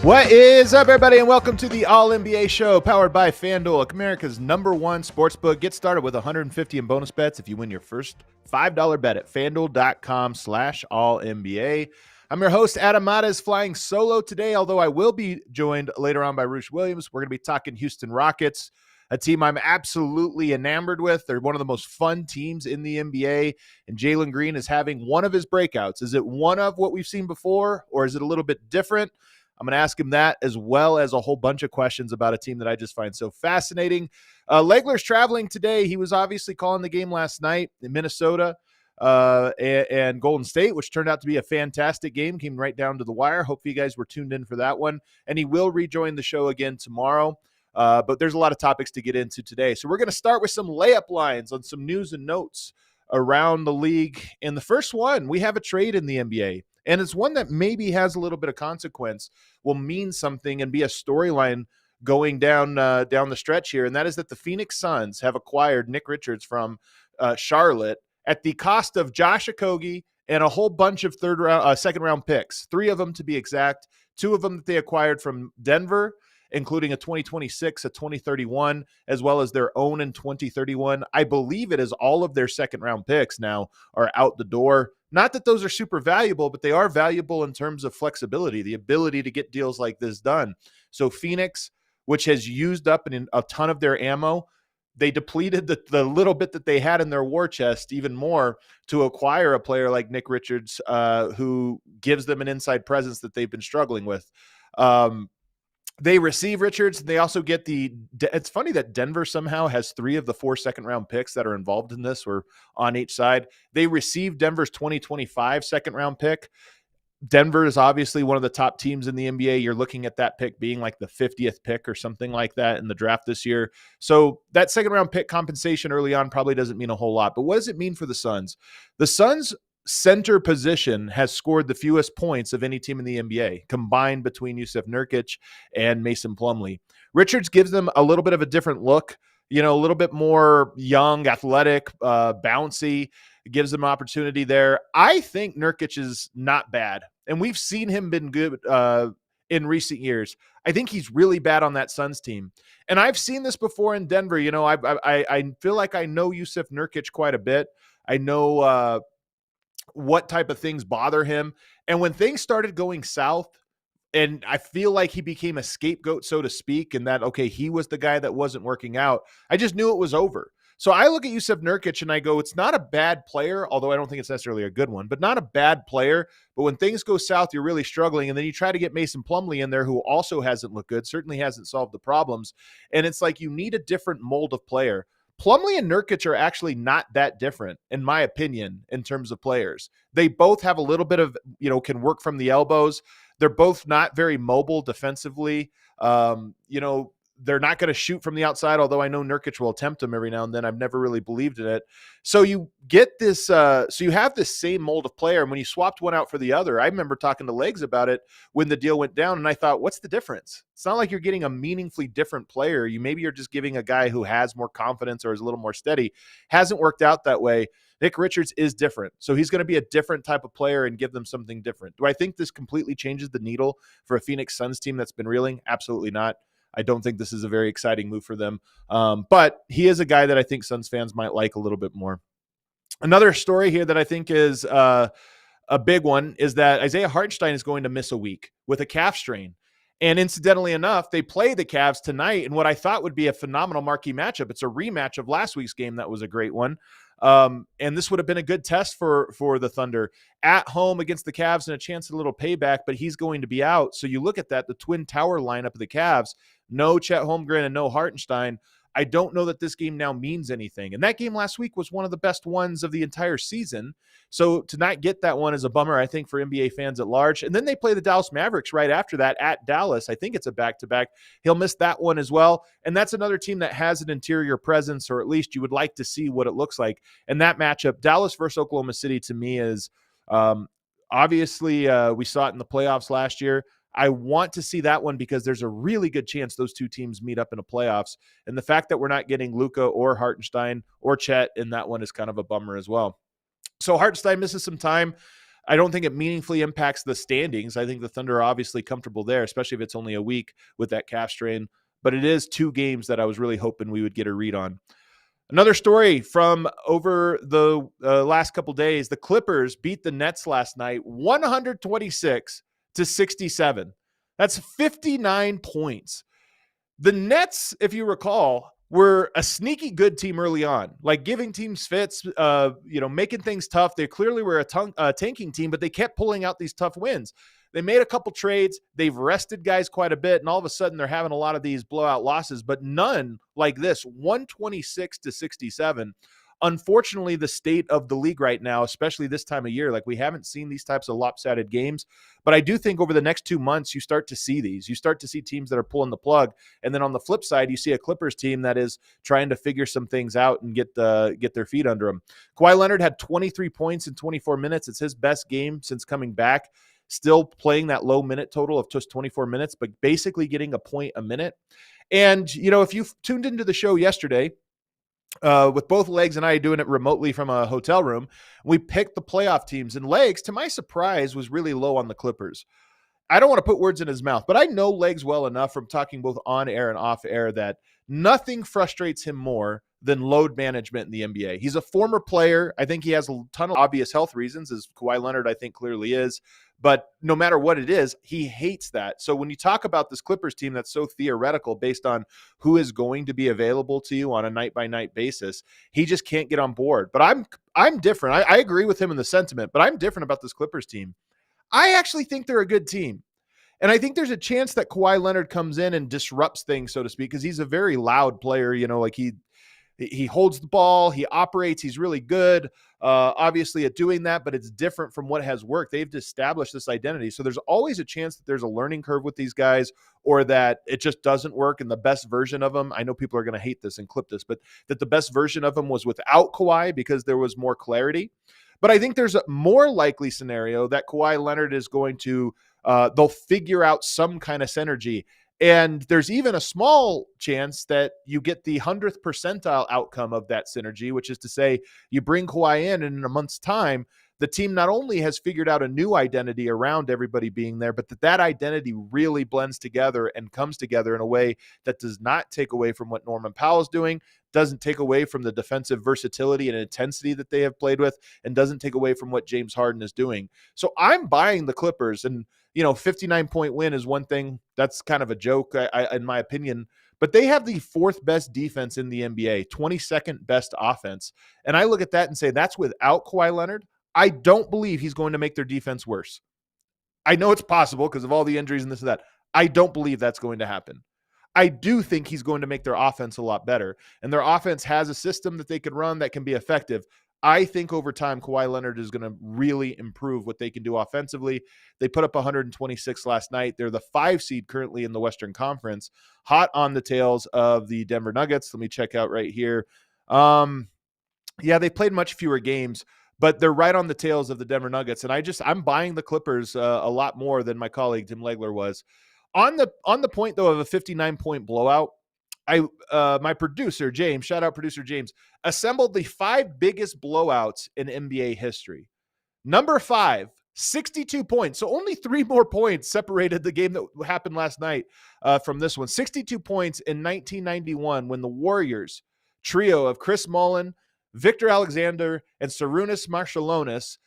What is up, everybody, and welcome to the All-NBA show powered by FanDuel, America's #1 sportsbook. Get started with $150 in bonus bets if you win your first $5 bet at FanDuel.com/AllNBA. I'm your host, Adam Mares, flying solo today, although I will be joined later on by Roosh Williams. We're going to be talking Houston Rockets, a team I'm absolutely enamored with. They're one of the most fun teams in the NBA, and Jalen Green is having one of his breakouts. Is it one of what we've seen before, or is it a little bit different? I'm going to ask him that, as well as a whole bunch of questions about a team that I just find so fascinating. Legler's traveling today. He was obviously calling the game last night in Minnesota and Golden State, which turned out to be a fantastic game. Came right down to the wire. Hope you guys were tuned in for that one. And he will rejoin the show again tomorrow. But there's a lot of topics to get into today. So we're going to start with some layup lines on some news and notes around the league. And the first one, we have a trade in the NBA. And it's one that maybe has a little bit of consequence, will mean something and be a storyline going down the stretch here. And that is that the Phoenix Suns have acquired Nick Richards from Charlotte at the cost of Josh Okogie and a whole bunch of second round picks, 3 of them to be exact, 2 of them that they acquired from Denver, including a 2026, a 2031, as well as their own in 2031. I believe it is all of their second round picks now are out the door. Not that those are super valuable, but they are valuable in terms of flexibility, the ability to get deals like this done. So Phoenix, which has used up a ton of their ammo, they depleted the little bit that they had in their war chest even more to acquire a player like Nick Richards, who gives them an inside presence that they've been struggling with. They receive Richards. They also get it's funny that Denver somehow has 3 of the 4 second round picks that are involved in this, or on each side. They receive Denver's 2025 second round pick. Denver is obviously one of the top teams in the NBA. You're looking at that pick being like the 50th pick or something like that in the draft this year. So that second round pick compensation early on probably doesn't mean a whole lot. But what does it mean for the Suns? The Suns center position has scored the fewest points of any team in the NBA, combined between Jusuf Nurkic and Mason Plumlee. Richards gives them a little bit of a different look, a little bit more young, athletic, bouncy. It gives them opportunity there. I think Nurkic is not bad, and we've seen him been good in recent years. I think he's really bad on that Suns team. And I've seen this before in Denver. I feel like I know Jusuf Nurkic quite a bit. I know what type of things bother him. And when things started going south, and I feel like he became a scapegoat, so to speak, and that, okay, he was the guy that wasn't working out, I just knew it was over. So I look at Jusuf Nurkic and I go, it's not a bad player, although I don't think it's necessarily a good one, but not a bad player. But when things go south, you're really struggling. And then you try to get Mason Plumlee in there, who also hasn't looked good, certainly hasn't solved the problems. And it's like you need a different mold of player. Plumlee and Nurkic are actually not that different, in my opinion, in terms of players. They both have a little bit of, can work from the elbows. They're both not very mobile defensively. They're not going to shoot from the outside, although I know Nurkic will attempt them every now and then. I've never really believed in it. So you get this, so you have this same mold of player. And when you swapped one out for the other, I remember talking to Legs about it when the deal went down. And I thought, what's the difference? It's not like you're getting a meaningfully different player. You're just giving a guy who has more confidence or is a little more steady. Hasn't worked out that way. Nick Richards is different. So he's going to be a different type of player and give them something different. Do I think this completely changes the needle for a Phoenix Suns team that's been reeling? Absolutely not. I don't think this is a very exciting move for them. But he is a guy that I think Suns fans might like a little bit more. Another story here that I think is a big one is that Isaiah Hartenstein is going to miss a week with a calf strain. And incidentally enough, they play the Cavs tonight in what I thought would be a phenomenal marquee matchup. It's a rematch of last week's game. That was a great one. And this would have been a good test for the Thunder at home against the Cavs and a chance at a little payback, but he's going to be out. So you look at that, the twin tower lineup of the Cavs, no Chet Holmgren and no Hartenstein. I don't know that this game now means anything. And that game last week was one of the best ones of the entire season. So to not get that one is a bummer, I think, for NBA fans at large. And then they play the Dallas Mavericks right after that at Dallas. I think it's a back-to-back. He'll miss that one as well. And that's another team that has an interior presence, or at least you would like to see what it looks like. And that matchup, Dallas versus Oklahoma City, to me is obviously we saw it in the playoffs last year. I want to see that one because there's a really good chance those two teams meet up in the playoffs. And the fact that we're not getting Luka or Hartenstein or Chet in that one is kind of a bummer as well. So Hartenstein misses some time. I don't think it meaningfully impacts the standings. I think the Thunder are obviously comfortable there, especially if it's only a week with that calf strain. But it is 2 games that I was really hoping we would get a read on. Another story from over the last couple days, the Clippers beat the Nets last night 126-67. That's 59 points. The Nets, if you recall, were a sneaky good team early on, like giving teams fits, making things tough. They clearly were a tanking team, but they kept pulling out these tough wins. They made a couple trades. They've rested guys quite a bit, and all of a sudden they're having a lot of these blowout losses, but none like this, 126-67. Unfortunately, the state of the league right now, especially this time of year, like we haven't seen these types of lopsided games. But I do think over the next 2 months, you start to see these. You start to see teams that are pulling the plug. And then on the flip side, you see a Clippers team that is trying to figure some things out and get their feet under them. Kawhi Leonard had 23 points in 24 minutes. It's his best game since coming back. Still playing that low minute total of just 24 minutes, but basically getting a point a minute. And, if you tuned into the show yesterday, with both Legs and I doing it remotely from a hotel room, we picked the playoff teams, and Legs, to my surprise, was really low on the Clippers. I don't want to put words in his mouth, but I know Legs well enough from talking both on air and off air that nothing frustrates him more than load management in the NBA. He's a former player. I think he has a ton of obvious health reasons, as Kawhi Leonard, I think, clearly is. But no matter what it is, he hates that. So when you talk about this Clippers team that's so theoretical based on who is going to be available to you on a night-by-night basis, he just can't get on board. But I'm different. I agree with him in the sentiment, but I'm different about this Clippers team. I actually think they're a good team. And I think there's a chance that Kawhi Leonard comes in and disrupts things, so to speak, because he's a very loud player. Like he holds the ball, he operates, he's really good, obviously, at doing that, but it's different from what has worked. They've established this identity. So there's always a chance that there's a learning curve with these guys, or that it just doesn't work and the best version of them, I know people are going to hate this and clip this, but that the best version of them was without Kawhi because there was more clarity. But I think there's a more likely scenario that Kawhi Leonard is going to, they'll figure out some kind of synergy. And there's even a small chance that you get the 100th percentile outcome of that synergy, which is to say you bring Kawhi in, and in a month's time, the team not only has figured out a new identity around everybody being there, but that identity really blends together and comes together in a way that does not take away from what Norman Powell's doing, doesn't take away from the defensive versatility and intensity that they have played with, and doesn't take away from what James Harden is doing. So I'm buying the Clippers, and 59-point win is one thing. That's kind of a joke, in my opinion. But they have the 4th best defense in the NBA, 22nd best offense. And I look at that and say, that's without Kawhi Leonard. I don't believe he's going to make their defense worse. I know it's possible because of all the injuries and this and that. I don't believe that's going to happen. I do think he's going to make their offense a lot better. And their offense has a system that they can run that can be effective. I think over time, Kawhi Leonard is going to really improve what they can do offensively. They put up 126 last night. They're the 5 seed currently in the Western Conference, hot on the tails of the Denver Nuggets. Let me check out right here. They played much fewer games, but they're right on the tails of the Denver Nuggets. And I'm buying the Clippers a lot more than my colleague Tim Legler was. On the point, though, of a 59-point blowout, my producer, James, shout out producer James, assembled the 5 biggest blowouts in NBA history. Number 5, 62 points. So only 3 more points separated the game that happened last night from this one. 62 points in 1991 when the Warriors trio of Chris Mullin, Victor Alexander, and Sarunas Marciulionis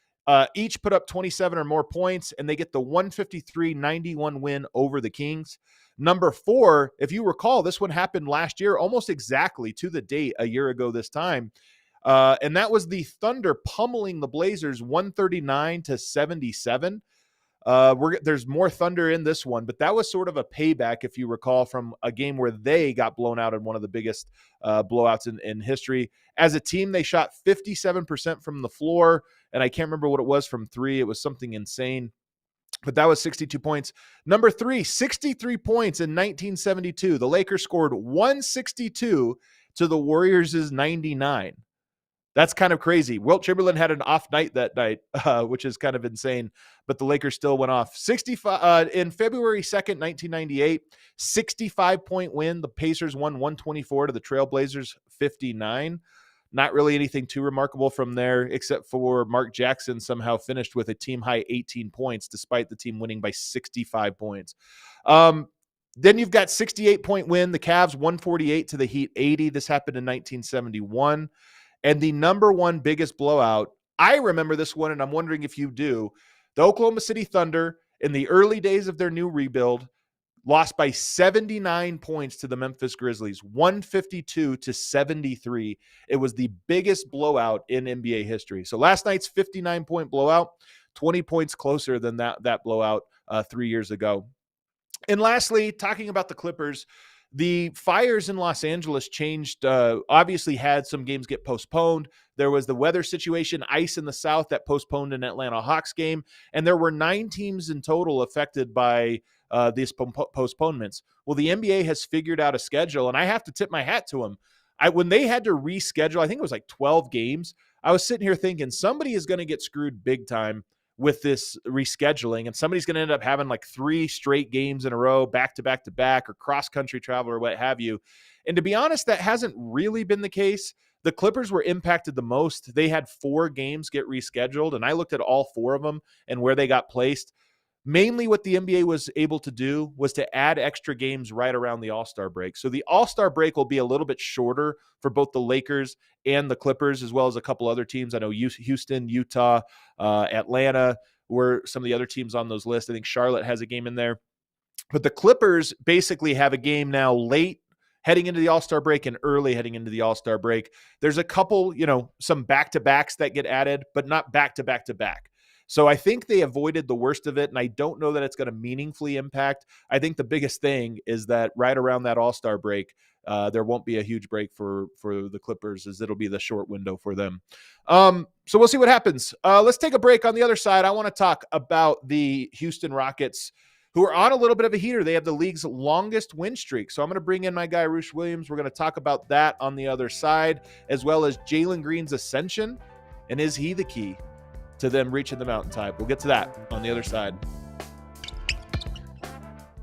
each put up 27 or more points, and they get the 153-91 win over the Kings. Number 4, if you recall, this one happened last year, almost exactly to the date a year ago this time. And that was the Thunder pummeling the Blazers 139-77. There's more Thunder in this one, but that was sort of a payback, if you recall, from a game where they got blown out in one of the biggest blowouts in history. As a team, they shot 57% from the floor, and I can't remember what it was from 3. It was something insane. But that was 62 points. Number 3, 63 points in 1972. The Lakers scored 162 to the Warriors' 99. That's kind of crazy. Wilt Chamberlain had an off night that night, which is kind of insane, but the Lakers still went off. 65 in February 2nd, 1998, 65-point win. The Pacers won 124 to the Trailblazers 59. Not really anything too remarkable from there, except for Mark Jackson somehow finished with a team-high 18 points, despite the team winning by 65 points. Then you've got 68-point win. The Cavs 148 to the Heat 80. This happened in 1971. And the number one biggest blowout, I remember this one, and I'm wondering if you do. The Oklahoma City Thunder, in the early days of their new rebuild, lost by 79 points to the Memphis Grizzlies, 152 to 73. It was the biggest blowout in NBA history. So last night's 59-point blowout, 20 points closer than that blowout 3 years ago. And lastly, talking about the Clippers, the fires in Los Angeles changed, obviously had some games get postponed. There was the weather situation, ice in the south, that postponed an Atlanta Hawks game. And there were 9 teams in total affected by these postponements. Well, the NBA has figured out a schedule, and I have to tip my hat to them. When they had to reschedule, I think it was like 12 games, I was sitting here thinking somebody is going to get screwed big time with this rescheduling, and somebody's going to end up having like 3 straight games in a row, back to back to back, or cross-country travel or what have you. And to be honest, that hasn't really been the case. The Clippers were impacted the most. They had 4 games get rescheduled, and I looked at all 4 of them and where they got placed. Mainly what the NBA was able to do was to add extra games right around the All-Star break. So the All-Star break will be a little bit shorter for both the Lakers and the Clippers, as well as a couple other teams. I know Houston, Utah, Atlanta were some of the other teams on those lists. I think Charlotte has a game in there. But the Clippers basically have a game now late heading into the All-Star break and early heading into the All-Star break. There's a couple, some back-to-backs that get added, but not back-to-back-to-back. So I think they avoided the worst of it, and I don't know that it's going to meaningfully impact. I think the biggest thing is that right around that All-Star break, there won't be a huge break for the Clippers, as it'll be the short window for them. So we'll see what happens. Let's take a break. On the other side, I want to talk about the Houston Rockets, who are on a little bit of a heater. They have the league's longest win streak. So I'm going to bring in my guy, Roosh Williams. We're going to talk about that on the other side, as well as Jalen Green's ascension, and is he the key to them reaching the mountaintop? We'll get to that on the other side.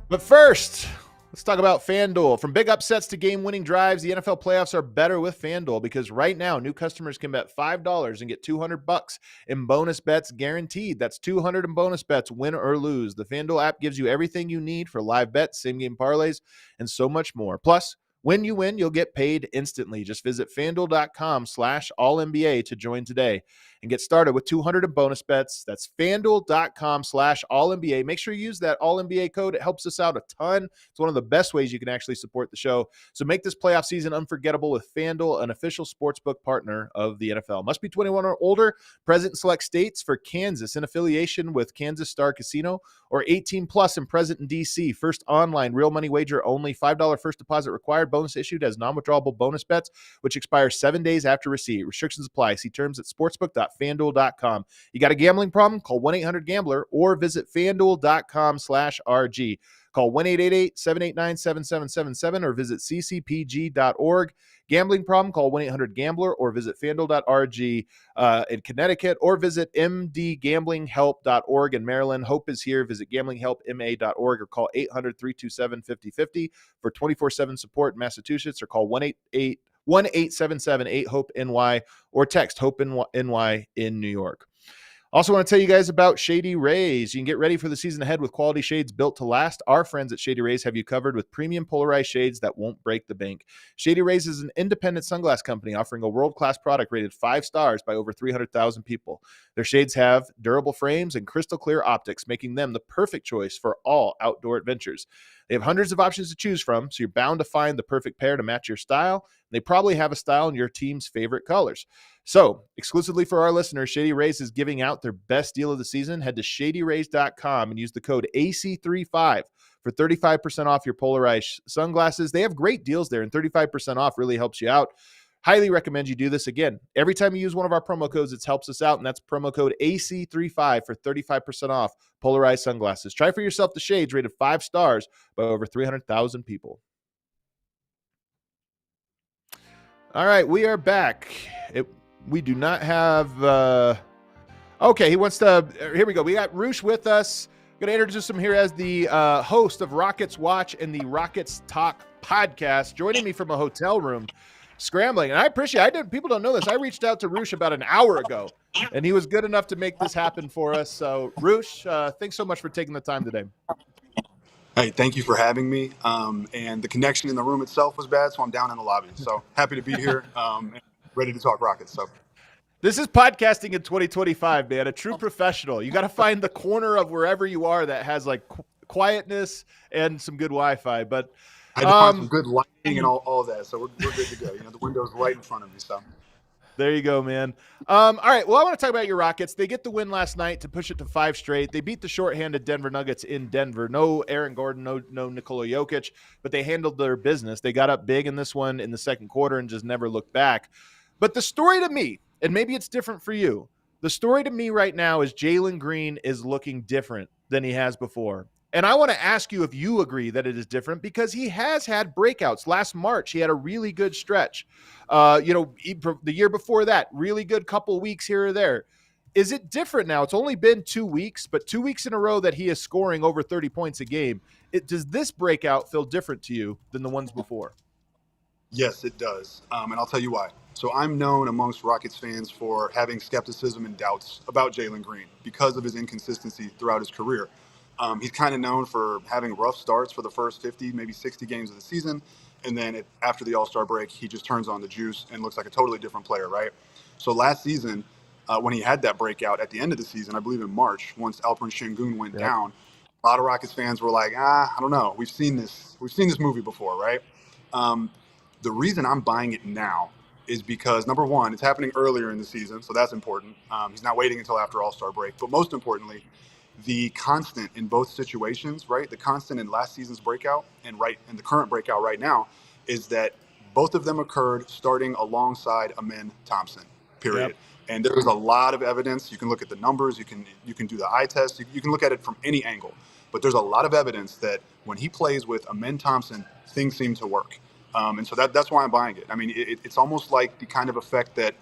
But first, let's talk about FanDuel. From big upsets to game-winning drives, the NFL playoffs are better with FanDuel, because right now, new customers can bet $5 and get $200 in bonus bets guaranteed. That's $200 in bonus bets, win or lose. The FanDuel app gives you everything you need for live bets, same-game parlays, and so much more. Plus, when you win, you'll get paid instantly. Just visit FanDuel.com/AllNBA to join today and get started with $200 in bonus bets. That's FanDuel.com/AllNBA. Make sure you use that All-NBA code. It helps us out a ton. It's one of the best ways you can actually support the show. So make this playoff season unforgettable with FanDuel, an official sportsbook partner of the NFL. Must be 21 or older, present in select states. For Kansas, in affiliation with Kansas Star Casino, or 18 plus and present in D.C. First online, real money wager only. $5 first deposit required. Bonus issued as non-withdrawable bonus bets, which expire 7 days after receipt. Restrictions apply. See terms at sportsbook.fanduel.com. You got a gambling problem? Call 1-800-GAMBLER or visit fanduel.com/RG. Call 1-888-789-7777 or visit ccpg.org. Gambling problem? Call 1-800-GAMBLER or visit fanduel.rg in Connecticut, or visit mdgamblinghelp.org in Maryland. Hope is here. Visit gamblinghelpma.org or call 800-327-5050 for 24/7 support in Massachusetts, or call 1-877-8-HOPE-NY or text HOPE-NY in New York. Also want to tell you guys about Shady Rays. You can get ready for the season ahead with quality shades built to last. Our friends at Shady Rays have you covered with premium polarized shades that won't break the bank. Shady Rays is an independent sunglass company offering a world-class product rated 5 stars by over 300,000 people. Their shades have durable frames and crystal clear optics, making them the perfect choice for all outdoor adventures. They have hundreds of options to choose from, so you're bound to find the perfect pair to match your style. They probably have a style in your team's favorite colors. So, exclusively for our listeners, Shady Rays is giving out their best deal of the season. Head to shadyrays.com and use the code AC35 for 35% off your polarized sunglasses. They have great deals there, and 35% off really helps you out. Highly recommend you do this. Again, every time you use one of our promo codes, it helps us out, and that's promo code AC35 for 35% off polarized sunglasses. Try for yourself the shades rated 5 stars by over 300,000 people. All right, we are back. We do not have... Okay, he wants to... Here we go. We got Roosh with us. I'm going to introduce him here as the host of Rockets Watch and the Rockets Talk podcast. Joining me from a hotel room, scrambling. And I appreciate people don't know this. I reached out to Roosh about an hour ago, and he was good enough to make this happen for us. So, Roosh, thanks so much for taking the time today. Hey, thank you for having me. And the connection in the room itself was bad, so I'm down in the lobby. So happy to be here and ready to talk Rockets. So this is podcasting in 2025, man. A true professional. You got to find the corner of wherever you are that has like quietness and some good Wi-Fi. But I had to find some good lighting and all of that. So we're good to go. The window's right in front of me. So there you go, man. All right. Well, I want to talk about your Rockets. They get the win last night to push it to 5 straight. They beat the shorthanded Denver Nuggets in Denver. No Aaron Gordon, no Nikola Jokic, but they handled their business. They got up big in this one in the second quarter and just never looked back. But the story to me, and maybe it's different for you, the story to me right now is Jalen Green is looking different than he has before. And I want to ask you if you agree that it is different, because he has had breakouts. Last March, he had a really good stretch. The year before that, really good couple weeks here or there. Is it different now? It's only been 2 weeks, but 2 weeks in a row that he is scoring over 30 points a game. Does this breakout feel different to you than the ones before? Yes, it does. And I'll tell you why. So I'm known amongst Rockets fans for having skepticism and doubts about Jalen Green because of his inconsistency throughout his career. He's kind of known for having rough starts for the first 50, maybe 60 games of the season. And then after the All-Star break, he just turns on the juice and looks like a totally different player, right? So last season, when he had that breakout at the end of the season, I believe in March, once Alperen Şengün went down, a lot of Rockets fans were like, I don't know. We've seen this movie before, right? The reason I'm buying it now is because, number one, it's happening earlier in the season, so that's important. He's not waiting until after All-Star break. But most importantly, the constant in both situations, right? The constant in last season's breakout and the current breakout right now is that both of them occurred starting alongside Amen Thompson, period. Yep. And there's a lot of evidence. You can look at the numbers. You can do the eye test. You can look at it from any angle. But there's a lot of evidence that when he plays with Amen Thompson, things seem to work. And so that's why I'm buying it. I mean, it's almost like the kind of effect that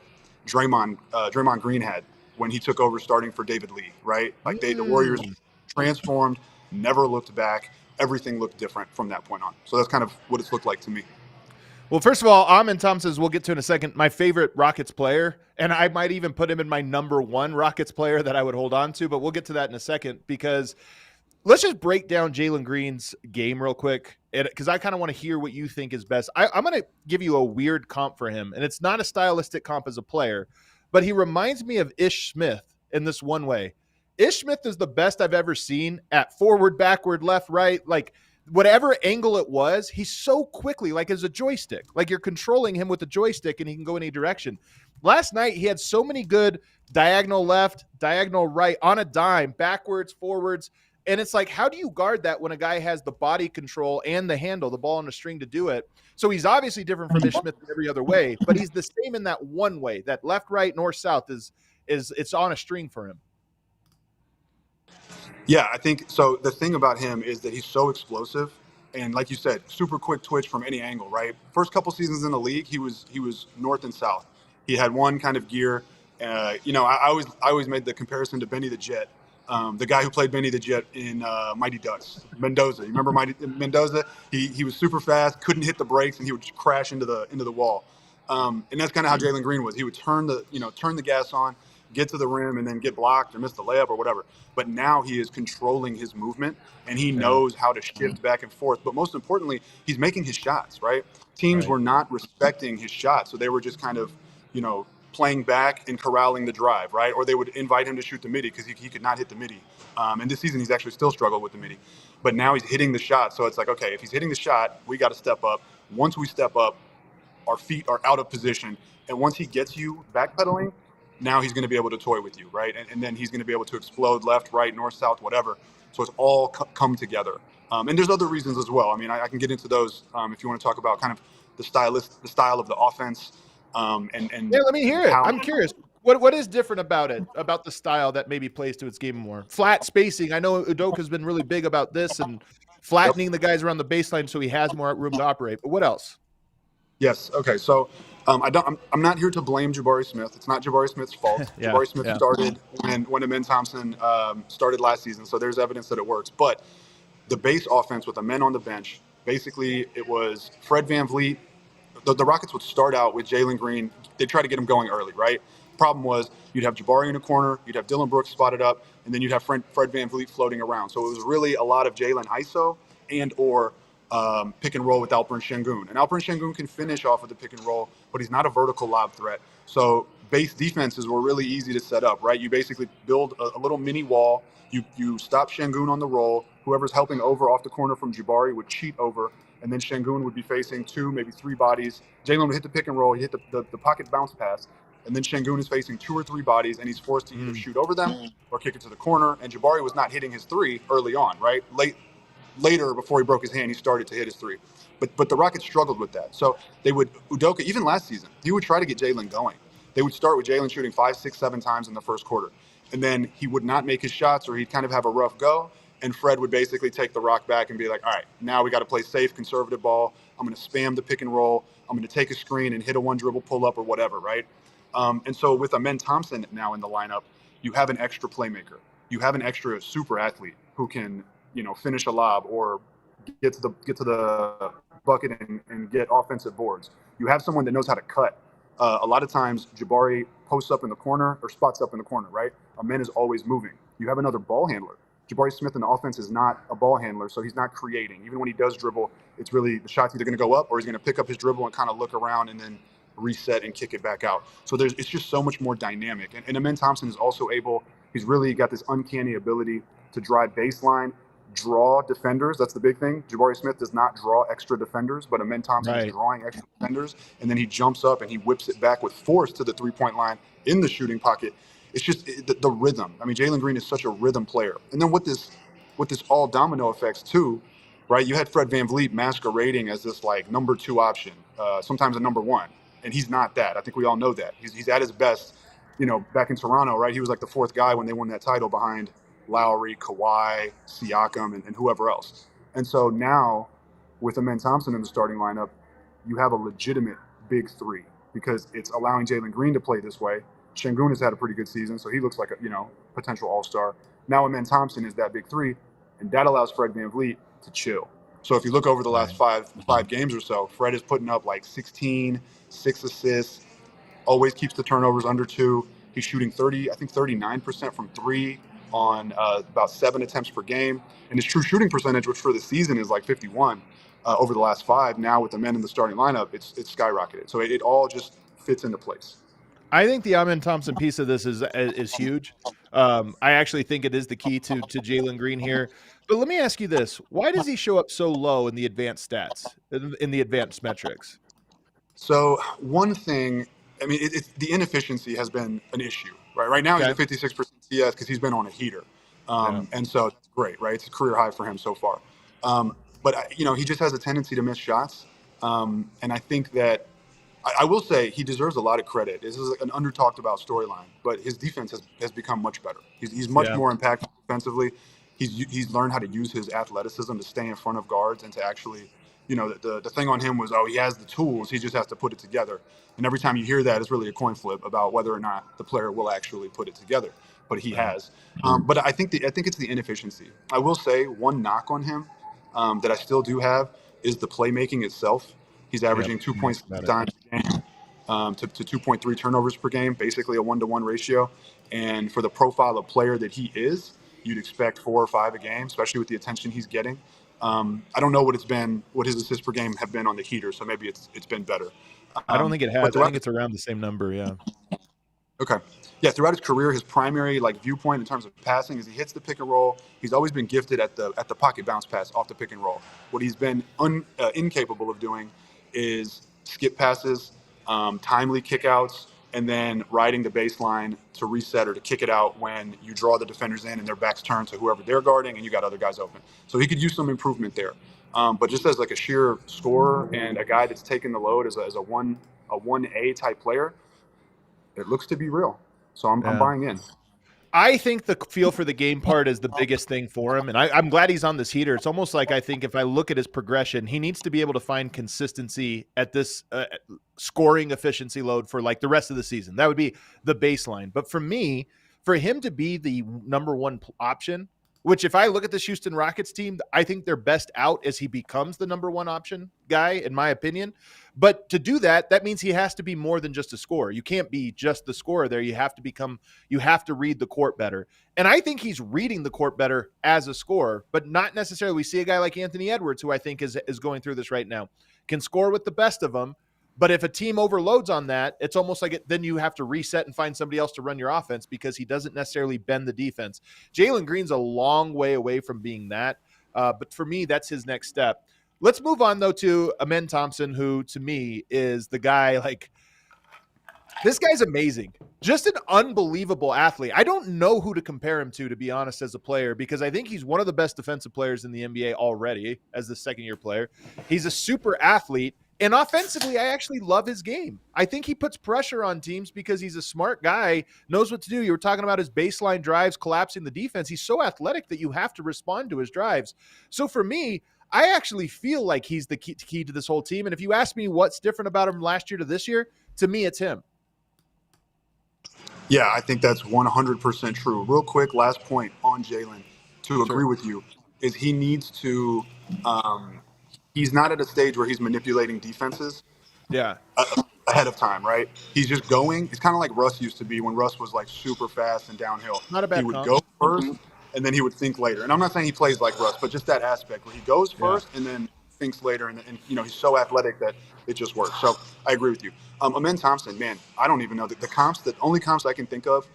Draymond Green had when he took over starting for David Lee, right? Like the Warriors transformed, never looked back. Everything looked different from that point on. So that's kind of what it's looked like to me. Well, first of all, Amen Thompson, we'll get to in a second, my favorite Rockets player, and I might even put him in my number one Rockets player that I would hold on to, but we'll get to that in a second, because let's just break down Jalen Green's game real quick, because I kind of want to hear what you think is best. I'm going to give you a weird comp for him, and it's not a stylistic comp as a player, but he reminds me of Ish Smith in this one way. Ish Smith is the best I've ever seen at forward, backward, left, right, like whatever angle it was, he's so quickly, like as a joystick, like you're controlling him with a joystick and he can go any direction. Last night, he had so many good diagonal left, diagonal right, on a dime, backwards, forwards. And it's like, how do you guard that when a guy has the body control and the handle, the ball on the string to do it? So he's obviously different from Ish Smith in every other way, but he's the same in that one way. That left, right, north, south is it's on a string for him. Yeah, I think so. The thing about him is that he's so explosive, and like you said, super quick twitch from any angle. Right, first couple seasons in the league, he was north and south. He had one kind of gear. I always made the comparison to Benny the Jet, the guy who played Benny the Jet in Mighty Ducks, Mendoza. You remember Mendoza? He was super fast, couldn't hit the brakes, and he would just crash into the wall. And that's kind of how Jalen Green was. He would turn the gas on, get to the rim, and then get blocked or miss the layup or whatever. But now he is controlling his movement, and he knows how to shift back and forth. But most importantly, he's making his shots, right? Teams were not respecting his shots, so they were just kind of, playing back and corralling the drive, right? Or they would invite him to shoot the midi because he could not hit the midi. And this season, he's actually still struggled with the midi. But now he's hitting the shot. So it's like, okay, if he's hitting the shot, we got to step up. Once we step up, our feet are out of position. And once he gets you backpedaling, now he's going to be able to toy with you, right? And then he's going to be able to explode left, right, north, south, whatever. So it's all come together. And there's other reasons as well. I mean, I can get into those if you want to talk about kind of the style of the offense. Let me hear it. I'm curious. What is different about it, about the style that maybe plays to its game more? Flat spacing. I know Udoka's been really big about this and flattening the guys around the baseline so he has more room to operate. But what else? Yes. Okay. So I'm not here to blame Jabari Smith. It's not Jabari Smith's fault. Jabari Smith started when Amen Thompson started last season. So there's evidence that it works. But the base offense with Amen on the bench, basically it was Fred VanVleet, the Rockets would start out with Jalen Green. They try to get him going early, right? Problem was you'd have Jabari in the corner, you'd have Dylan Brooks spotted up, and then you'd have Fred VanVleet floating around. So it was really a lot of Jalen ISO and or pick and roll with Alperen Şengün. And Alperen Şengün can finish off of the pick and roll, but he's not a vertical lob threat. So base defenses were really easy to set up, right? You basically build a little mini wall. You stop Şengün on the roll. Whoever's helping over off the corner from Jabari would cheat over, and then Şengün would be facing 2, maybe 3 bodies. Jalen would hit the pick and roll. He hit the pocket bounce pass, and then Şengün is facing 2 or 3 bodies, and he's forced to either shoot over them or kick it to the corner. And Jabari was not hitting his 3 early on, right? Later, before he broke his hand, he started to hit his 3. But the Rockets struggled with that. So they would, Udoka, even last season, he would try to get Jalen going. They would start with Jalen shooting 5, 6, 7 times in the first quarter. And then he would not make his shots, or he'd kind of have a rough go. And Fred would basically take the rock back and be like, all right, now we got to play safe, conservative ball. I'm going to spam the pick and roll. I'm going to take a screen and hit a 1 dribble pull up or whatever, right? And so with Amen Thompson now in the lineup, you have an extra playmaker. You have an extra super athlete who can, finish a lob or get to the bucket and get offensive boards. You have someone that knows how to cut. A lot of times Jabari posts up in the corner or spots up in the corner, right? Amen is always moving. You have another ball handler. Jabari Smith in the offense is not a ball handler, so he's not creating. Even when he does dribble, it's really the shot's either going to go up or he's going to pick up his dribble and kind of look around and then reset and kick it back out. So it's just so much more dynamic. And Amen Thompson is also he's really got this uncanny ability to drive baseline, draw defenders. That's the big thing. Jabari Smith does not draw extra defenders, but Amen Thompson is drawing extra defenders, and then he jumps up and he whips it back with force to the 3-point line in the shooting pocket. It's just the rhythm. I mean, Jalen Green is such a rhythm player. And then with this all domino effects too, right? You had Fred VanVleet masquerading as this like number 2 option, sometimes a number 1, and he's not that. I think we all know that. He's at his best, back in Toronto, right? He was like the 4th guy when they won that title behind Lowry, Kawhi, Siakam, and whoever else. And so now with Amen Thompson in the starting lineup, you have a legitimate big 3 because it's allowing Jalen Green to play this way. Şengün has had a pretty good season, so he looks like a potential all-star. Now Amen Thompson is that big 3, and that allows Fred VanVleet to chill. So if you look over the last five games or so, Fred is putting up like 16, 6 assists, always keeps the turnovers under 2. He's shooting 39% from 3 on about 7 attempts per game. And his true shooting percentage, which for the season is like 51 over the last 5, now with the men in the starting lineup, it's skyrocketed. So it all just fits into place. I think the Amen Thompson piece of this is huge. I actually think it is the key to Jalen Green here. But let me ask you this. Why does he show up so low in the advanced stats, in the advanced metrics? So one thing, I mean, the inefficiency has been an issue, right? Right now he's at 56% CS because he's been on a heater. And so it's great, right? It's a career high for him so far. But, he just has a tendency to miss shots. And I think that I will say he deserves a lot of credit. This is an under-talked about storyline, but his defense has become much better. He's much more impactful defensively. He's learned how to use his athleticism to stay in front of guards and to actually, the thing on him was, he has the tools. He just has to put it together. And every time you hear that, it's really a coin flip about whether or not the player will actually put it together. But he has. But I think it's the inefficiency. I will say one knock on him that I still do have is the playmaking itself. He's averaging 2.6 times a game to 2.3 turnovers per game, basically a 1-to-1 ratio. And for the profile of player that he is, you'd expect 4 or 5 a game, especially with the attention he's getting. I don't know what his assists per game have been on the heater, so maybe it's been better. I don't think it has. I think it's around the same number, yeah. Okay. Yeah, throughout his career, his primary viewpoint in terms of passing is he hits the pick and roll. He's always been gifted at the pocket bounce pass off the pick and roll. What he's been incapable of doing is skip passes, timely kickouts, and then riding the baseline to reset or to kick it out when you draw the defenders in and their backs turn to whoever they're guarding and you got other guys open. So he could use some improvement there. But just as like a sheer scorer and a guy that's taking the load as a 1A type player, it looks to be real. So I'm buying in. I think the feel for the game part is the biggest thing for him. And I'm glad he's on this heater. It's almost like I think if I look at his progression, he needs to be able to find consistency at this scoring efficiency load for like the rest of the season. That would be the baseline. But for me, for him to be the number 1 option which if I look at this Houston Rockets team, I think they're best out as he becomes the number one option guy, in my opinion. But to do that, that means he has to be more than just a scorer. You can't be just the scorer there. You have to read the court better. And I think he's reading the court better as a scorer, but not necessarily. We see a guy like Anthony Edwards, who I think is going through this right now, can score with the best of them. But if a team overloads on that, it's almost like then you have to reset and find somebody else to run your offense because he doesn't necessarily bend the defense. Jalen Green's a long way away from being that. But for me, that's his next step. Let's move on, though, to Amen Thompson, who to me is the guy like this guy's amazing. Just an unbelievable athlete. I don't know who to compare him to be honest, as a player, because I think he's one of the best defensive players in the NBA already as the second-year player. He's a super athlete. And offensively, I actually love his game. I think he puts pressure on teams because he's a smart guy, knows what to do. You were talking about his baseline drives, collapsing the defense. He's so athletic that you have to respond to his drives. So for me, I actually feel like he's the key to this whole team. And if you ask me what's different about him last year to this year, to me, it's him. Yeah, I think that's 100% true. Real quick, last point on Jalen, to agree with you, is he needs to he's not at a stage where he's manipulating defenses ahead of time, right? He's just going. It's kind of like Russ used to be when Russ was like super fast and downhill. Not a bad He would go first and then he would think later. And I'm not saying he plays like Russ, but just that aspect where he goes first and then thinks later. And he's so athletic that it just works. So I agree with you. Amen Thompson, man, I don't even know. The only comps I can think of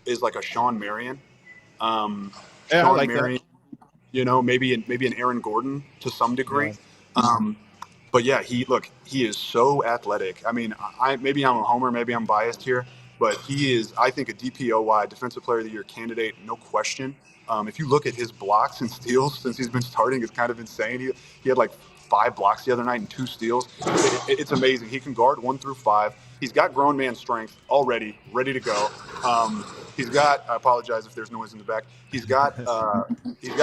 is like a Sean Marion. Sean like Marion, maybe an Aaron Gordon to some degree. Yeah. But yeah, he is so athletic. I mean, maybe I'm a homer, maybe I'm biased here, but he is, I think, a DPOY, Defensive Player of the Year candidate, no question. If you look at his blocks and steals since he's been starting, it's kind of insane. He had like 5 blocks the other night and 2 steals. It's amazing. He can guard 1 through 5. He's got grown man strength already, ready to go. He's got, I apologize if there's noise in the back. He's got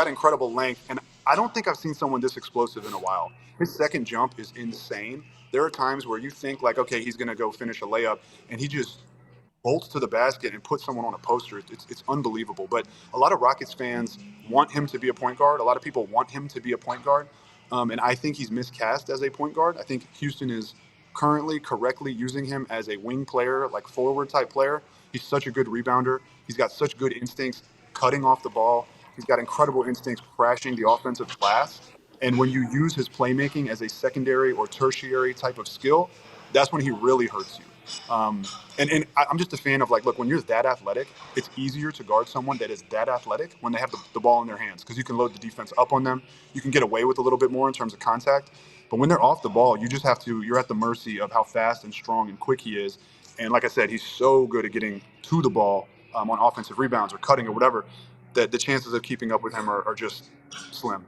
incredible length, and I don't think I've seen someone this explosive in a while. His second jump is insane. There are times where you think like, okay, he's going to go finish a layup, and he just bolts to the basket and puts someone on a poster. It's unbelievable. But a lot of Rockets fans want him to be a point guard. A lot of people want him to be a point guard. And I think he's miscast as a point guard. I think Houston is currently correctly using him as a wing player, like forward type player. He's such a good rebounder. He's got such good instincts cutting off the ball. He's got incredible instincts crashing the offensive glass. And when you use his playmaking as a secondary or tertiary type of skill, that's when he really hurts you. And I'm just a fan of, like, look, when you're that athletic, it's easier to guard someone that is that athletic when they have the ball in their hands, because you can load the defense up on them. You can get away with a little bit more in terms of contact. But when they're off the ball, you're at the mercy of how fast and strong and quick he is. And like I said, he's so good at getting to the ball on offensive rebounds or cutting or whatever, that the chances of keeping up with him are just slim.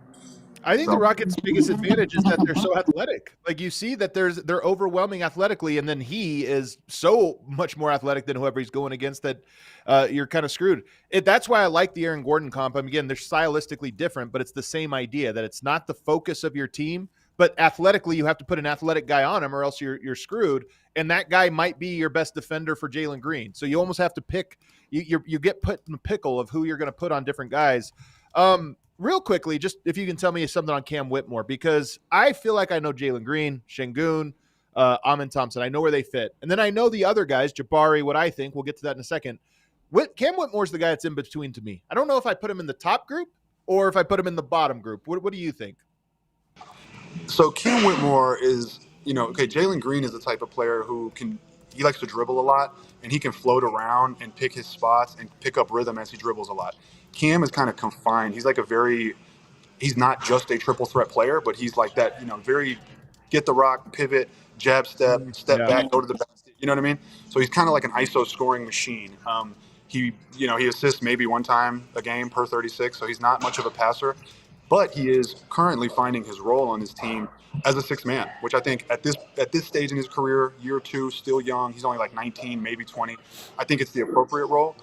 I think the Rockets' biggest advantage is that they're so athletic. Like, you see that they're overwhelming athletically, and then he is so much more athletic than whoever he's going against that you're kind of screwed. That's why I like the Aaron Gordon comp. Again, they're stylistically different, but it's the same idea that it's not the focus of your team, but athletically you have to put an athletic guy on him or else you're screwed. And that guy might be your best defender for Jalen Green. So you almost have to pick. You get put in the pickle of who you're going to put on different guys. Real quickly, just if you can tell me something on Cam Whitmore, because I feel like I know Jalen Green, Şengün, Amen Thompson. I know where they fit. And then I know the other guys, Jabari, what I think. We'll get to that in a second. Cam Whitmore's the guy that's in between to me. I don't know if I put him in the top group or if I put him in the bottom group. What do you think? So Cam Whitmore is, Jalen Green is the type of player who he likes to dribble a lot, and he can float around and pick his spots and pick up rhythm as he dribbles a lot. Cam is kind of confined. He's like he's not just a triple threat player, but he's like that, very get the rock, pivot, jab step back, go to the basket. You know what I mean? So he's kind of like an ISO scoring machine. He assists maybe one time a game per 36, so he's not much of a passer, but he is currently finding his role on his team as a sixth man, which I think at this stage in his career, year 2, still young, he's only like 19, maybe 20. I think it's the appropriate role.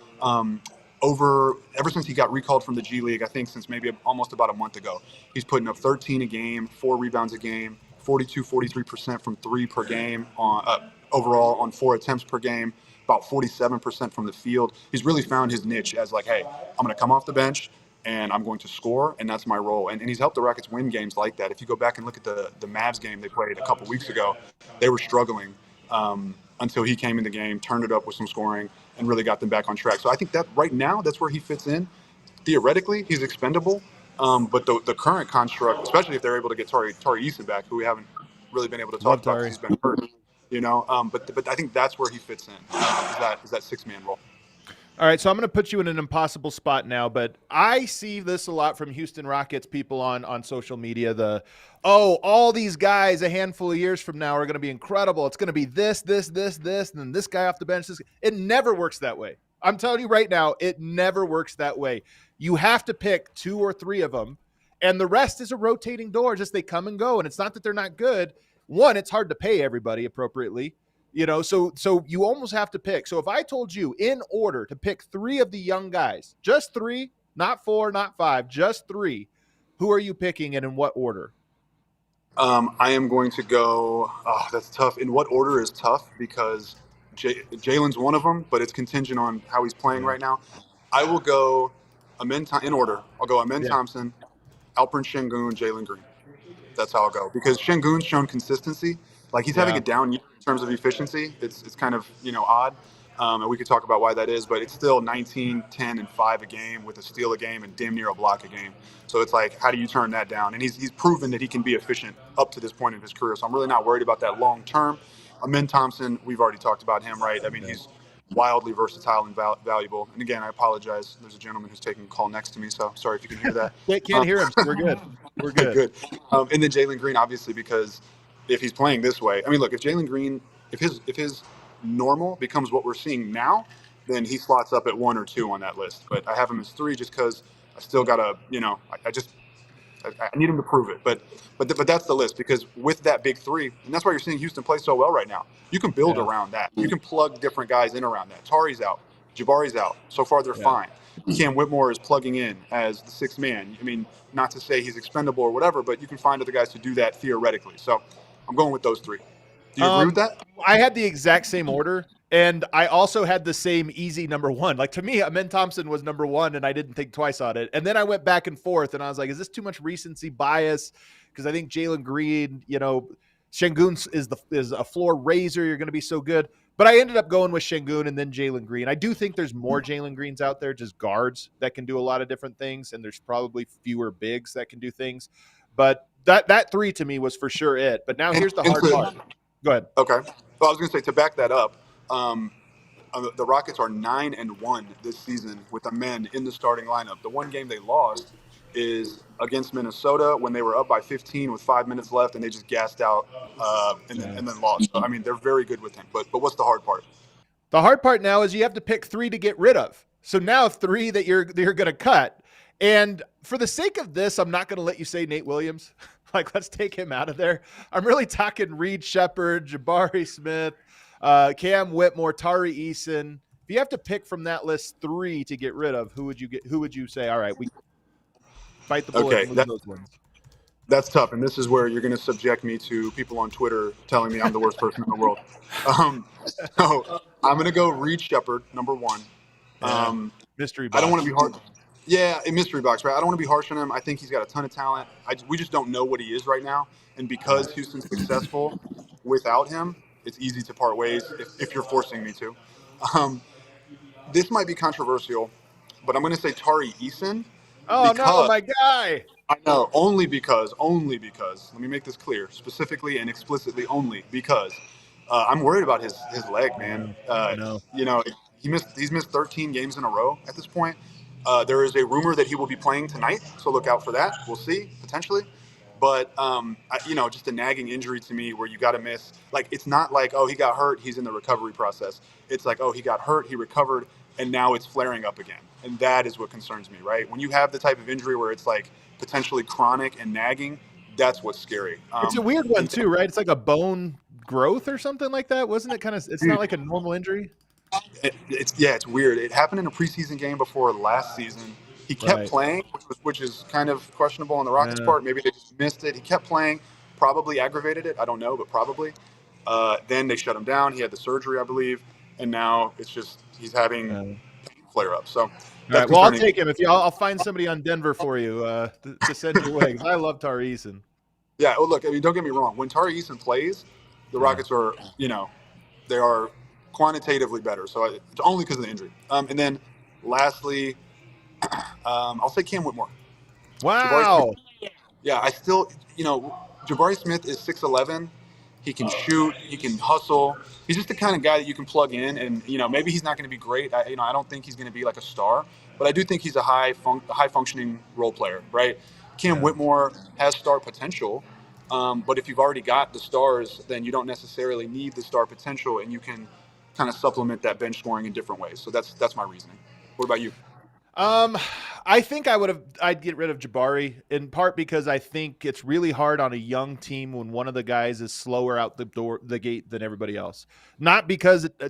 Ever since he got recalled from the G League, I think since maybe almost about a month ago, he's putting up 13 a game, 4 rebounds a game, 43% from 3 per game overall on 4 attempts per game, about 47% from the field. He's really found his niche as like, hey, I'm going to come off the bench and I'm going to score, and that's my role. And he's helped the Rockets win games like that. If you go back and look at the Mavs game they played a couple weeks ago, they were struggling until he came in the game, turned it up with some scoring, and really got them back on track. So I think that right now, that's where he fits in. Theoretically, he's expendable, but the current construct, especially if they're able to get Tari Eason back, who we haven't really been able to talk about because he's been hurt, but I think that's where he fits in, is that six-man role. All right, so I'm going to put you in an impossible spot now, but I see this a lot from Houston Rockets people on social media. All these guys a handful of years from now are going to be incredible. It's going to be this, and then this guy off the bench. It never works that way. I'm telling you right now, it never works that way. You have to pick 2 or 3 of them, and the rest is a rotating door. Just they come and go, and it's not that they're not good. One, it's hard to pay everybody appropriately. So you almost have to pick. So if I told you in order to pick 3 of the young guys, just 3, not 4, not 5, just 3, who are you picking and in what order? I am going to go, that's tough. In what order is tough because Jalen's one of them, but it's contingent on how he's playing right now. I will go in order. I'll go Amen Thompson, Alperen Şengün, Jalen Green. That's how I'll go because Şengün's shown consistency. Like he's having a down year in terms of efficiency. It's kind of odd, and we could talk about why that is. But it's still 19, 10, and 5 a game with a steal a game and damn near a block a game. So it's like, how do you turn that down? And he's proven that he can be efficient up to this point in his career. So I'm really not worried about that long term. Amen Thompson, we've already talked about him, right? I mean, he's wildly versatile and valuable. And again, I apologize. There's a gentleman who's taking a call next to me, so sorry if you can hear that. Can't hear him. We're good. We're good. Good. And then Jalen Green, obviously, because if he's playing this way, I mean, look, if Jalen Green, if his normal becomes what we're seeing now, then he slots up at 1 or 2 on that list. But I have him as 3 just because I still gotta, I need him to prove it. But that's the list because with that big 3, and that's why you're seeing Houston play so well right now. You can build around that. You can plug different guys in around that. Tari's out, Jabari's out. So far they're fine. Cam Whitmore is plugging in as the 6th man. I mean, not to say he's expendable or whatever, but you can find other guys to do that theoretically. So I'm going with those 3. Do you agree with that? I had the exact same order, and I also had the same easy number 1. Like to me, Amen Thompson was number 1, and I didn't think twice on it. And then I went back and forth, and I was like, is this too much recency bias? Because I think Jalen Green, Şengün is a floor raiser. You're going to be so good. But I ended up going with Şengün and then Jalen Green. I do think there's more Jalen Greens out there, just guards that can do a lot of different things, and there's probably fewer bigs that can do things. But that 3 to me was for sure it. But now here's the hard part. Go ahead. Okay. Well, I was going to say, to back that up, the Rockets are 9-1 this season with the men in the starting lineup. The one game they lost is against Minnesota when they were up by 15 with 5 minutes left, and they just gassed out and then lost. So, I mean, they're very good with him. But what's the hard part? The hard part now is you have to pick 3 to get rid of. So now 3 that you're going to cut. And for the sake of this, I'm not going to let you say Nate Williams. Like, let's take him out of there. I'm really talking Reed Shepherd, Jabari Smith, Cam Whitmore, Tari Eason. If you have to pick from that list 3 to get rid of, who would you say, all right, we fight the bullet and lose those ones? That's tough, and this is where you're going to subject me to people on Twitter telling me I'm the worst person in the world. So I'm going to go Reed Shepherd, number 1. Mystery box. I don't want to be hard. Yeah, a mystery box, right? I don't want to be harsh on him. I think he's got a ton of talent. We just don't know what he is right now. And because Houston's successful without him, it's easy to part ways if you're forcing me to. This might be controversial, but I'm going to say Tari Eason. Oh, no, my guy. I know, only because, let me make this clear, specifically and explicitly only because I'm worried about his leg, man. He's missed 13 games in a row at this point. There is a rumor that he will be playing tonight, so look out for that. We'll see, potentially. But, just a nagging injury to me where you got to miss. Like, it's not like, oh, he got hurt, he's in the recovery process. It's like, oh, he got hurt, he recovered, and now it's flaring up again. And that is what concerns me, right? When you have the type of injury where it's, like, potentially chronic and nagging, that's what's scary. It's a weird one, too, right? It's like a bone growth or something like that. Wasn't it it's not like a normal injury? It's weird. It happened in a preseason game before last season. He kept playing, which is kind of questionable on the Rockets' part. Maybe they just missed it. He kept playing, probably aggravated it. I don't know, but probably. Then they shut him down. He had the surgery, I believe, and now it's just he's having player up. So All that's right. Well, I'll concerning. take him. I'll find somebody on Denver for you to send your way. 'Cause I love Tari Eason. Yeah. Oh, look, I mean, don't get me wrong. When Tari Eason plays, the Rockets are, they are quantitatively better. So it's only because of the injury. And then lastly, I'll say Cam Whitmore. Jabari Smith. Wow. Yeah, I still, Jabari Smith is 6'11". He can shoot. He can hustle. He's just the kind of guy that you can plug in, and maybe he's not going to be great. I don't think he's going to be like a star, but I do think he's a high functioning role player, right? Cam Whitmore has star potential, but if you've already got the stars, then you don't necessarily need the star potential, and you can kind of supplement that bench scoring in different ways. So that's my reasoning. What about you? I think I'd get rid of Jabari in part because I think it's really hard on a young team when one of the guys is slower out the gate than everybody else. Not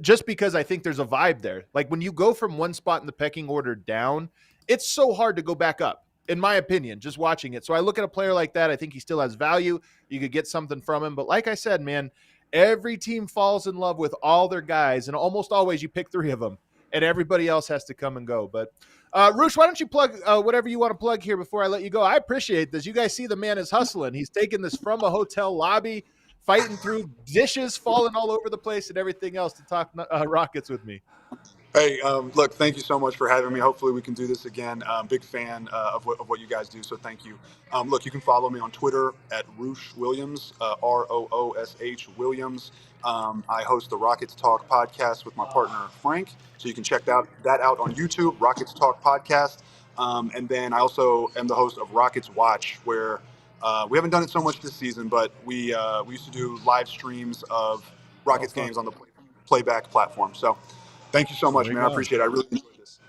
just because I think there's a vibe there. Like when you go from one spot in the pecking order down, it's so hard to go back up, in my opinion, just watching it. So I look at a player like that. I think he still has value. You could get something from him. But like I said, man, every team falls in love with all their guys, and almost always you pick 3 of them, and everybody else has to come and go. But Roosh, why don't you plug whatever you want to plug here before I let you go? I appreciate this. You guys see the man is hustling. He's taking this from a hotel lobby, fighting through dishes falling all over the place and everything else to talk Rockets with me. Hey, look, thank you so much for having me. Hopefully we can do this again. Big fan of what you guys do, so thank you. Look, you can follow me on Twitter at Roosh Williams, Roosh Williams. I host the Rockets Talk podcast with my partner, Frank, so you can check that out on YouTube, Rockets Talk podcast. And then I also am the host of Rockets Watch, where we haven't done it so much this season, but we used to do live streams of Rockets games on the playback platform. So thank you so much, man. I appreciate it. I really enjoyed this.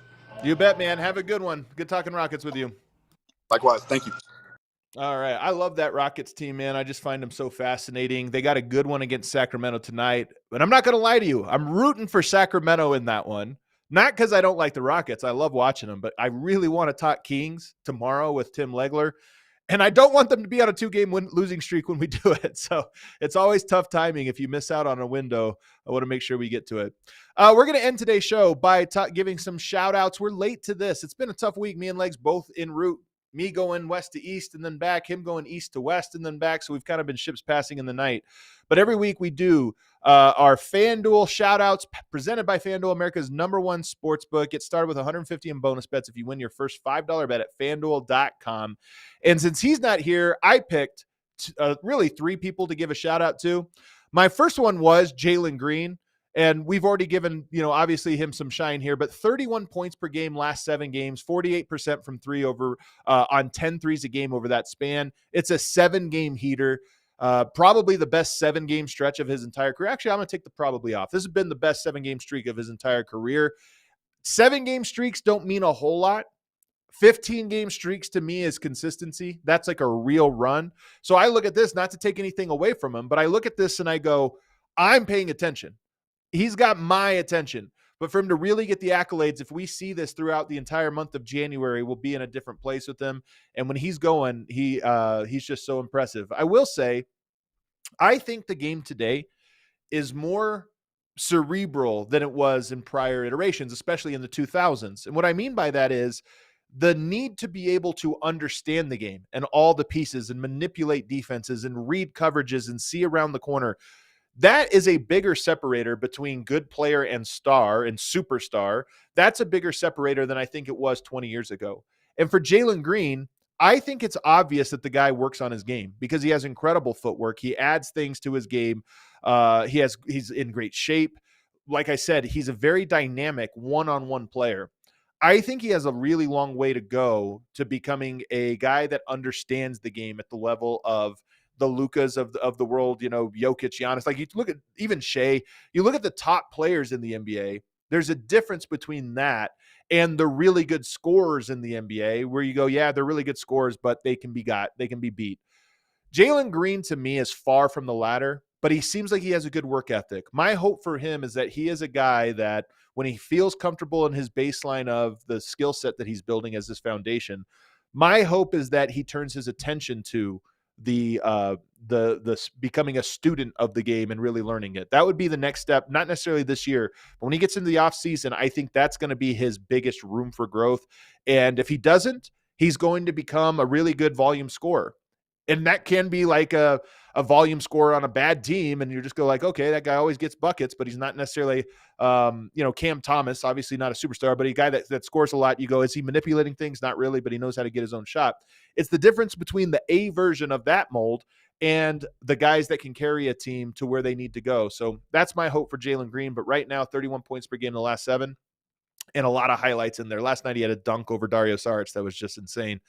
You bet, man. Have a good one. Good talking Rockets with you. Likewise. Thank you. All right. I love that Rockets team, man. I just find them so fascinating. They got a good one against Sacramento tonight. But I'm not going to lie to you. I'm rooting for Sacramento in that one. Not because I don't like the Rockets. I love watching them. But I really want to talk Kings tomorrow with Tim Legler. And I don't want them to be on a 2-game losing streak when we do it. So it's always tough timing. If you miss out on a window, I want to make sure we get to it. We're going to end today's show by giving some shout outs. We're late to this. It's been a tough week. Me and Legs both en route. Me going west to east and then back, him going east to west and then back. So we've kind of been ships passing in the night. But every week we do our FanDuel shout outs presented by FanDuel, America's #1 sports book. Get started with $150 in bonus bets if you win your first $5 bet at FanDuel.com. And since he's not here, I picked really 3 people to give a shout out to. My first one was Jalen Green. And we've already given, obviously him some shine here, but 31 points per game last 7 games, 48% from 3 over on 10 threes a game over that span. It's a 7-game heater, probably the best 7-game stretch of his entire career. Actually, I'm going to take the probably off. This has been the best 7-game streak of his entire career. 7-game streaks don't mean a whole lot. 15-game streaks to me is consistency. That's like a real run. So I look at this, not to take anything away from him, but I look at this and I go, I'm paying attention. He's got my attention, but for him to really get the accolades, if we see this throughout the entire month of January, we'll be in a different place with him. And when he's going, he's just so impressive. I will say, I think the game today is more cerebral than it was in prior iterations, especially in the 2000s. And what I mean by that is the need to be able to understand the game and all the pieces and manipulate defenses and read coverages and see around the corner. That is a bigger separator between good player and star and superstar. That's a bigger separator than I think it was 20 years ago. And for Jalen Green, I think it's obvious that the guy works on his game because he has incredible footwork. He adds things to his game. He's in great shape. Like I said, he's a very dynamic one-on-one player. I think he has a really long way to go to becoming a guy that understands the game at the level of the Lukas of the world, Jokic, Giannis. Like you look at even Shea, you look at the top players in the NBA, there's a difference between that and the really good scorers in the NBA where you go, yeah, they're really good scorers, but they can be beat. Jalen Green to me is far from the latter, but he seems like he has a good work ethic. My hope for him is that he is a guy that when he feels comfortable in his baseline of the skill set that he's building as his foundation, my hope is that he turns his attention to becoming a student of the game and really learning it. That would be the next step, not necessarily this year, but when he gets into the offseason, I think that's going to be his biggest room for growth. And if he doesn't, he's going to become a really good volume scorer. And that can be like a volume scorer on a bad team, and you just go like, okay, that guy always gets buckets, but he's not necessarily, Cam Thomas, obviously not a superstar, but a guy that scores a lot. You go, is he manipulating things? Not really, but he knows how to get his own shot. It's the difference between the A version of that mold and the guys that can carry a team to where they need to go. So that's my hope for Jalen Green. But right now, 31 points per game in the last 7, and a lot of highlights in there. Last night he had a dunk over Dario Saric that was just insane.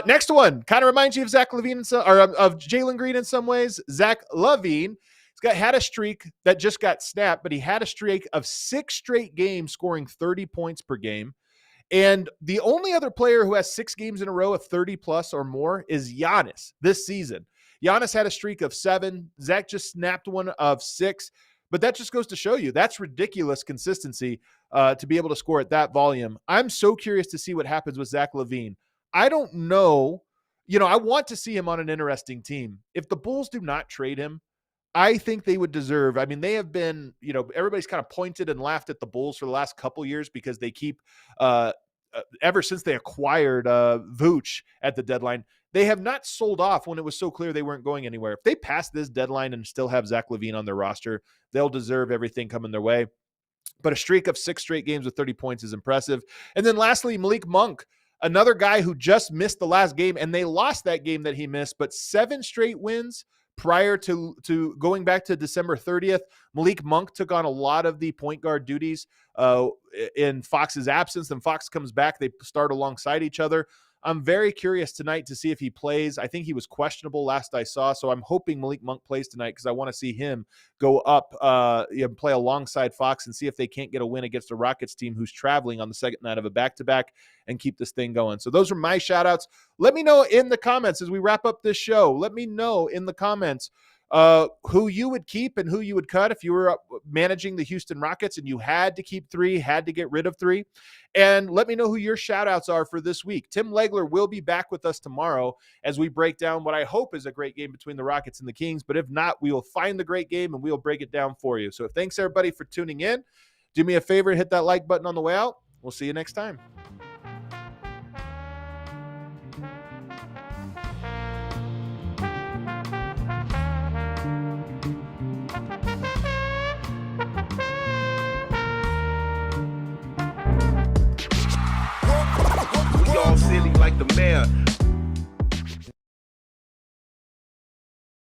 Next one kind of reminds you of Zach Lavine of Jalen Green in some ways. Zach Lavine had a streak that just got snapped, but he had a streak of 6 straight games scoring 30 points per game. And the only other player who has 6 games in a row of 30 plus or more is Giannis this season. Giannis had a streak of 7. Zach just snapped one of 6. But that just goes to show you that's ridiculous consistency to be able to score at that volume. I'm so curious to see what happens with Zach Lavine. I don't know. I want to see him on an interesting team. If the Bulls do not trade him, I think they would deserve. I mean, they have been, everybody's kind of pointed and laughed at the Bulls for the last couple years because they keep, ever since they acquired Vooch at the deadline, they have not sold off when it was so clear they weren't going anywhere. If they pass this deadline and still have Zach Lavine on their roster, they'll deserve everything coming their way. But a streak of 6 straight games with 30 points is impressive. And then lastly, Malik Monk, another guy who just missed the last game, and they lost that game that he missed, but 7 straight wins prior to going back to December 30th. Malik Monk took on a lot of the point guard duties in Fox's absence. Then Fox comes back. They start alongside each other. I'm very curious tonight to see if he plays. I think he was questionable last I saw, so I'm hoping Malik Monk plays tonight because I want to see him go up and play alongside Fox and see if they can't get a win against the Rockets team who's traveling on the second night of a back-to-back and keep this thing going. So those are my shout-outs. Let me know in the comments as we wrap up this show. Let me know in the comments who you would keep and who you would cut if you were managing the Houston Rockets and you had to keep 3, had to get rid of 3. And let me know who your shout outs are for this week. Tim Legler will be back with us tomorrow as we break down what I hope is a great game between the Rockets and the Kings. But if not, we will find the great game and we'll break it down for you. So thanks everybody for tuning in. Do me a favor, hit that like button on the way out. We'll see you next time. Silly like the mayor.